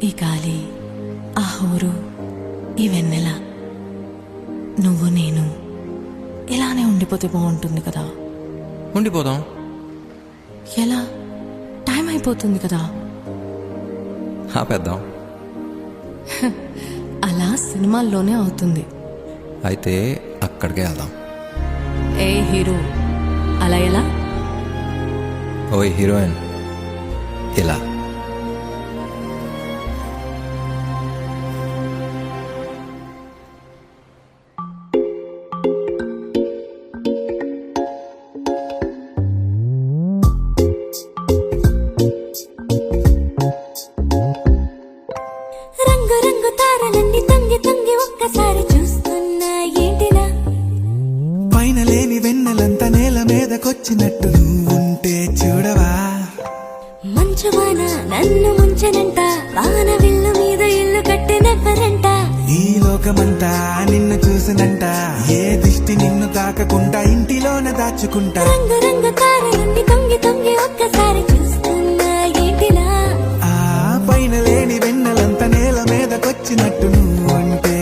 ఈ గాలి, ఆ హోరు, ఈ వెన్నెల, నువ్వు నేను ఇలానే ఉండిపోతే బాగుంటుంది కదా. ఉండిపోదాం. ఎలా? టైం అయిపోతుంది కదా. ఆపేద్దాం. అలా సినిమాల్లోనే అవుతుంది. అయితే అక్కడికే వెళ్దాం. ఏ హీరో, అలా ఎలా? ఓయ్ హీరోయిన్, ఇలా. రంగు రంగు తారలన్నీ తొంగి తొంగి ఒక్కసారి చూస్తున్నా ఏంటిలా? పైన లేని వెన్నెలంతా నేల మీదకొచ్చినట్టు నువ్వుంటే చూడవా? మంచు వాన నన్ను ముంచనంట, వాన విల్లు మీద ఇల్లు కట్టినెవ్వరంట. ఈ లోకమంతా నిన్ను చూసినంట, ఏ దిష్టి నిన్ను తాకకుండా ఇంటిలోన దాచుకుంటా. రంగు రంగు తారలన్నీ తొంగి తొంగి ఒక్కసారి చూస్తున్నా ఏంటిలా? ఆ పైన లేని వెన్నెలంతా నేల మీదకొచ్చినట్టు నువ్వుంటే